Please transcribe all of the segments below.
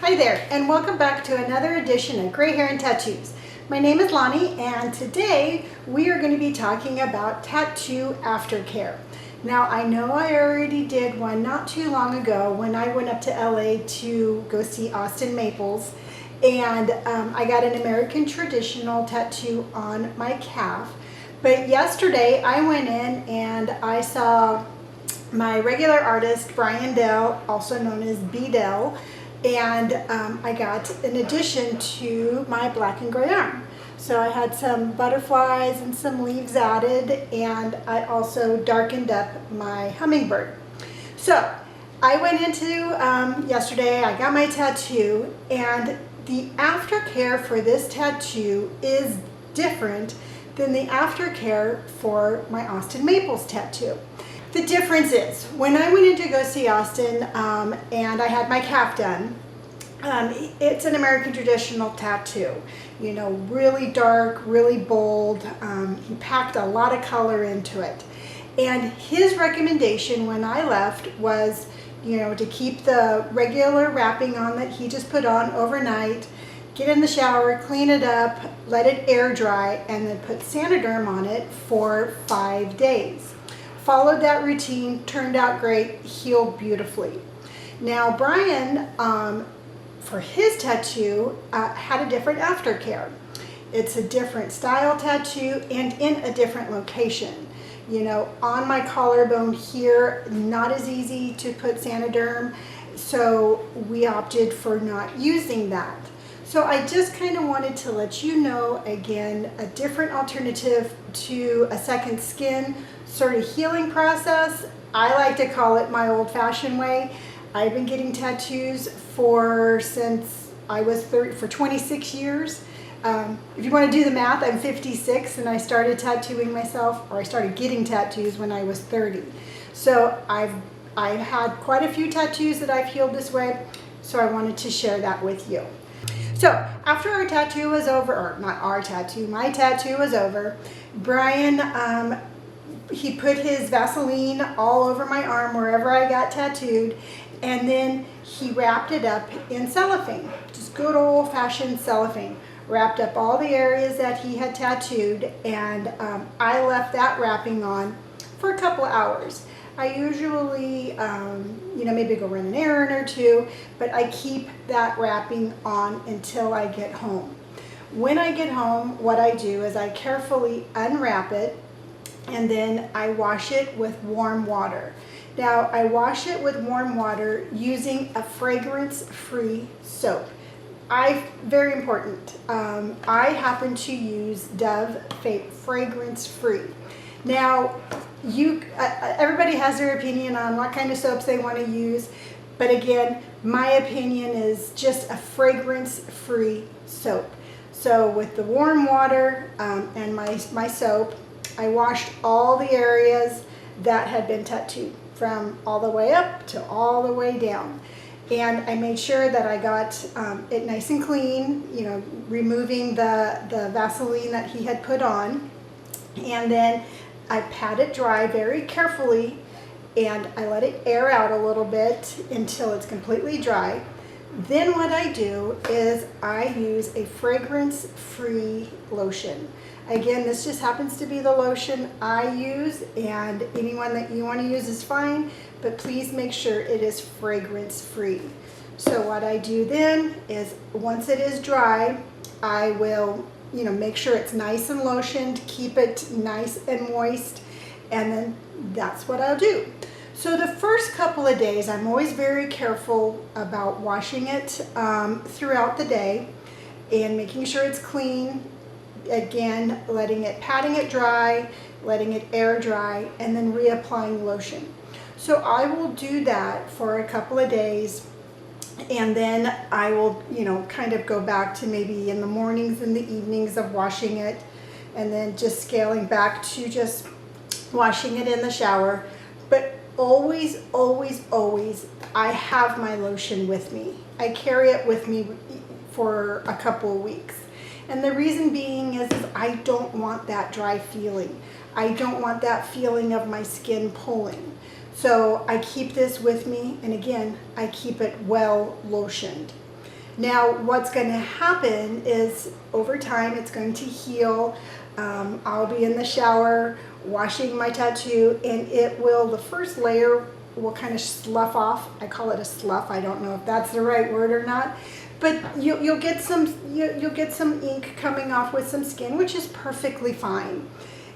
Hi there, and welcome back to another edition of Gray Hair and Tattoos. My name is Lonnie, and today we are going to be talking about tattoo aftercare. Now, I know I already did one not too long ago when I went up to LA to go see Austin Maples, and I got an American traditional tattoo on my calf. But yesterday I went in and I saw my regular artist, Brian Dell, also known as B. Dell, and I got an addition to my black and gray arm. So I had some butterflies and some leaves added, and I also darkened up my hummingbird. So I went into yesterday, I got my tattoo, and the aftercare for this tattoo is different than the aftercare for my Austin Maples tattoo. The difference is, when I went in to go see Austin and I had my calf done, it's an American traditional tattoo. You know, really dark, really bold. He packed a lot of color into it. And his recommendation when I left was, you know, to keep the regular wrapping on that he just put on overnight, get in the shower, clean it up, let it air dry, and then put Sanoderm on it for 5 days. Followed that routine, turned out great, healed beautifully. Now Brian, for his tattoo, had a different aftercare. It's a different style tattoo and in a different location. You know, on my collarbone here, not as easy to put Sanoderm, so we opted for not using that. So I just kind of wanted to let you know, again, a different alternative to a second skin sort of healing process. I like to call it my old-fashioned way. I've been getting tattoos since I was 30, for 26 years. If you want to do the math, I'm 56 and I started tattooing myself, or I started getting tattoos when I was 30. So I've had quite a few tattoos that I've healed this way, so I wanted to share that with you. So after our tattoo was over, or not our tattoo, my tattoo was over, Brian, he put his Vaseline all over my arm wherever I got tattooed, and then he wrapped it up in cellophane, just good old-fashioned cellophane. Wrapped up all the areas that he had tattooed, and I left that wrapping on for a couple of hours. I usually, you know, maybe go run an errand or two, but I keep that wrapping on until I get home. When I get home, what I do is I carefully unwrap it, and then I wash it with warm water. Now, I wash it with warm water using a fragrance-free soap. Very important, I happen to use Dove fragrance-free. Now, everybody has their opinion on what kind of soaps they want to use, but again, my opinion is just a fragrance-free soap. So with the warm water and my soap, I washed all the areas that had been tattooed, from all the way up to all the way down. And I made sure that I got it nice and clean, you know, removing the Vaseline that he had put on. And then I pat it dry very carefully, and I let it air out a little bit until it's completely dry. Then what I do is I use a fragrance-free lotion. Again, this just happens to be the lotion I use, and anyone that you want to use is fine, but please make sure it is fragrance-free. So what I do then is, once it is dry, I will, you know, make sure it's nice and lotioned, keep it nice and moist, and then that's what I'll do. So the first couple of days, I'm always very careful about washing it throughout the day and making sure it's clean. Again, patting it dry, letting it air dry, and then reapplying lotion. So I will do that for a couple of days, and then I will, you know, kind of go back to maybe in the mornings and the evenings of washing it, and then just scaling back to just washing it in the shower. But always, always, always, I have my lotion with me. I carry it with me for a couple of weeks. And the reason being is I don't want that dry feeling. I don't want that feeling of my skin pulling. So I keep this with me, and again, I keep it well lotioned. Now, what's going to happen is over time it's going to heal. I'll be in the shower washing my tattoo, and the first layer will kind of slough off. I call it a slough. I don't know if that's the right word or not, but you'll get some ink coming off with some skin, which is perfectly fine.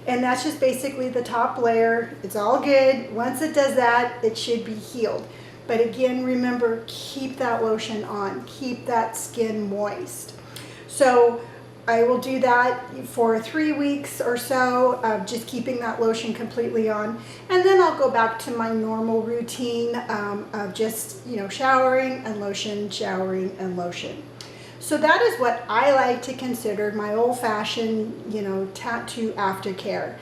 And that's just basically the top layer. It's all good. Once it does that, it should be healed. But again, remember, keep that lotion on. Keep that skin moist. So I will do that for 3 weeks or so, just keeping that lotion completely on. And then I'll go back to my normal routine of just, showering and lotion, showering and lotion. So that is what I like to consider my old-fashioned, tattoo aftercare.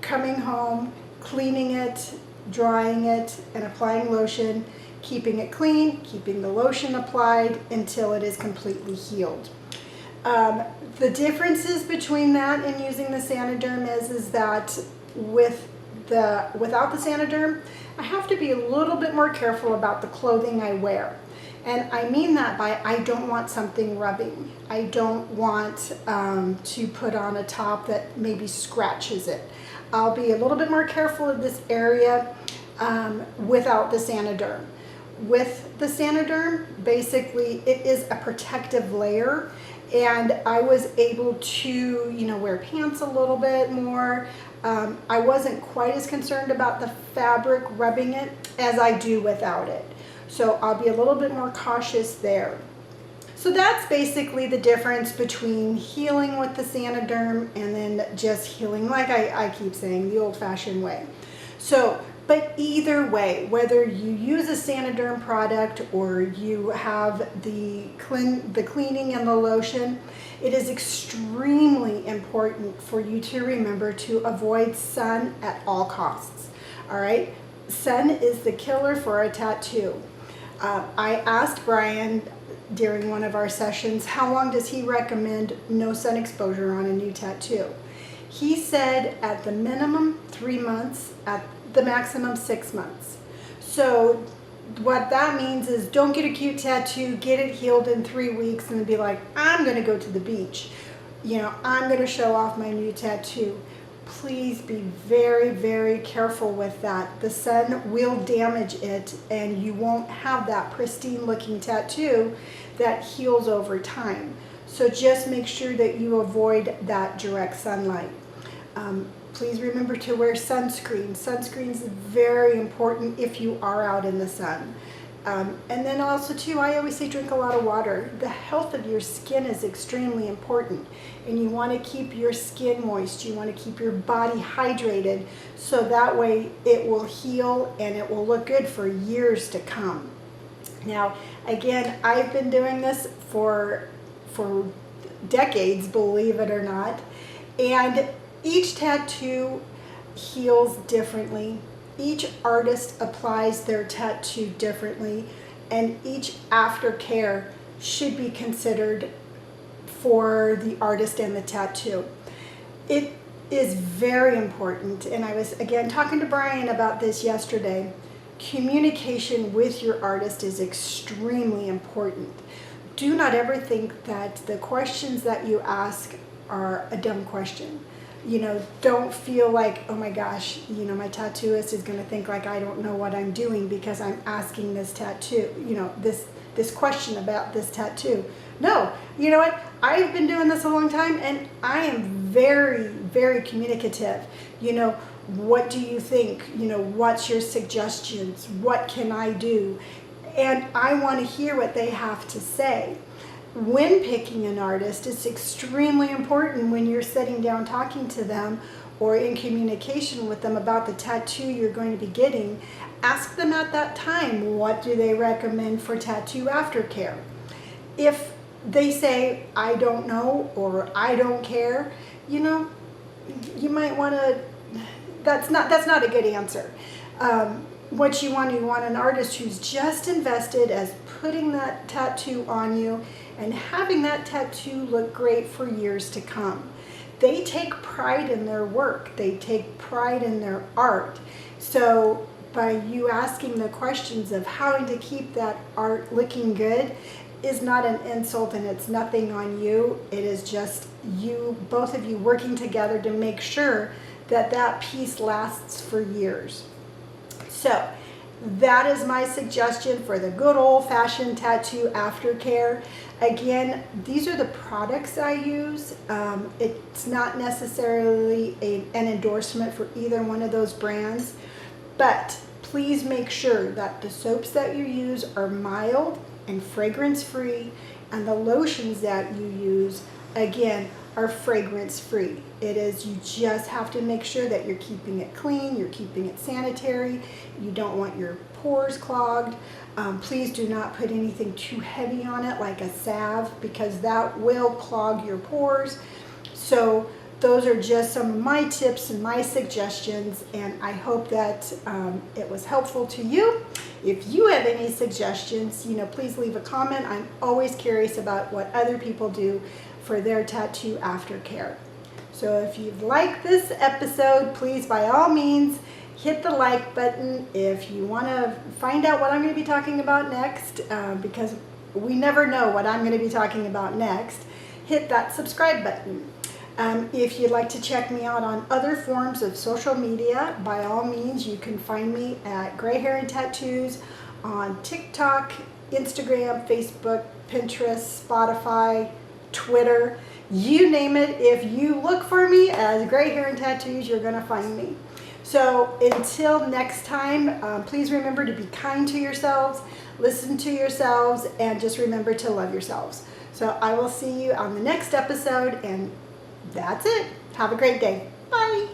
Coming home, cleaning it, drying it, and applying lotion, keeping it clean, keeping the lotion applied until it is completely healed. The differences between that and using the Sanoderm is that without the Sanoderm, I have to be a little bit more careful about the clothing I wear. And I mean that by I don't want something rubbing. I don't want to put on a top that maybe scratches it. I'll be a little bit more careful in this area without the Sanoderm. With the Sanoderm, basically it is a protective layer, and I was able to, wear pants a little bit more. I wasn't quite as concerned about the fabric rubbing it as I do without it. So I'll be a little bit more cautious there. So that's basically the difference between healing with the Sanoderm and then just healing, like I keep saying, the old-fashioned way. So, but either way, whether you use a Sanoderm product or you have the cleaning and the lotion, it is extremely important for you to remember to avoid sun at all costs. All right? Sun is the killer for a tattoo. I asked Brian during one of our sessions, how long does he recommend no sun exposure on a new tattoo? He said at the minimum 3 months, at the maximum 6 months. So what that means is don't get a cute tattoo, get it healed in 3 weeks and be like, I'm going to go to the beach. I'm going to show off my new tattoo. Please be very, very careful with that. The sun will damage it and you won't have that pristine looking tattoo that heals over time. So just make sure that you avoid that direct sunlight. Please remember to wear sunscreen. Sunscreen is very important if you are out in the sun. And then also too, I always say drink a lot of water. The health of your skin is extremely important, and you want to keep your skin moist. You want to keep your body hydrated so that way it will heal and it will look good for years to come. Now, again, I've been doing this for decades, believe it or not, and each tattoo heals differently. Each artist applies their tattoo differently, and each aftercare should be considered for the artist and the tattoo. It is very important, and I was again talking to Brian about this yesterday. Communication with your artist is extremely important. Do not ever think that the questions that you ask are a dumb question. Don't feel like, oh my gosh, my tattooist is going to think like I don't know what I'm doing because I'm asking this tattoo, this question about this tattoo. No, you know what? I've been doing this a long time and I am very, very communicative. What do you think? What's your suggestions? What can I do? And I want to hear what they have to say. When picking an artist, it's extremely important when you're sitting down talking to them or in communication with them about the tattoo you're going to be getting. Ask them at that time, what do they recommend for tattoo aftercare? If they say, I don't know, or I don't care, you might want to, that's not a good answer. What you want an artist who's just invested as putting that tattoo on you and having that tattoo look great for years to come. They take pride in their work. They take pride in their art. So by you asking the questions of how to keep that art looking good, is not an insult and it's nothing on you. It is just you, both of you working together to make sure that that piece lasts for years. So that is my suggestion for the good old-fashioned tattoo aftercare. Again, these are the products I use. It's not necessarily an endorsement for either one of those brands, but please make sure that the soaps that you use are mild and fragrance-free, and the lotions that you use, again, are fragrance-free. You just have to make sure that you're keeping it clean, you're keeping it sanitary, you don't want your pores clogged. Please do not put anything too heavy on it like a salve, because that will clog your pores. So those are just some of my tips and my suggestions, and I hope that it was helpful to you. If you have any suggestions, please leave a comment. I'm always curious about what other people do for their tattoo aftercare. So if you've liked this episode, please by all means hit the like button. If you want to find out what I'm going to be talking about next, because we never know what I'm going to be talking about next, hit that subscribe button. If you'd like to check me out on other forms of social media, by all means, you can find me at Gray Hair and Tattoos on TikTok, Instagram, Facebook, Pinterest, Spotify, Twitter, you name it. If you look for me as Gray Hair and Tattoos, you're going to find me. So until next time, please remember to be kind to yourselves, listen to yourselves, and just remember to love yourselves. So I will see you on the next episode, and that's it. Have a great day. Bye.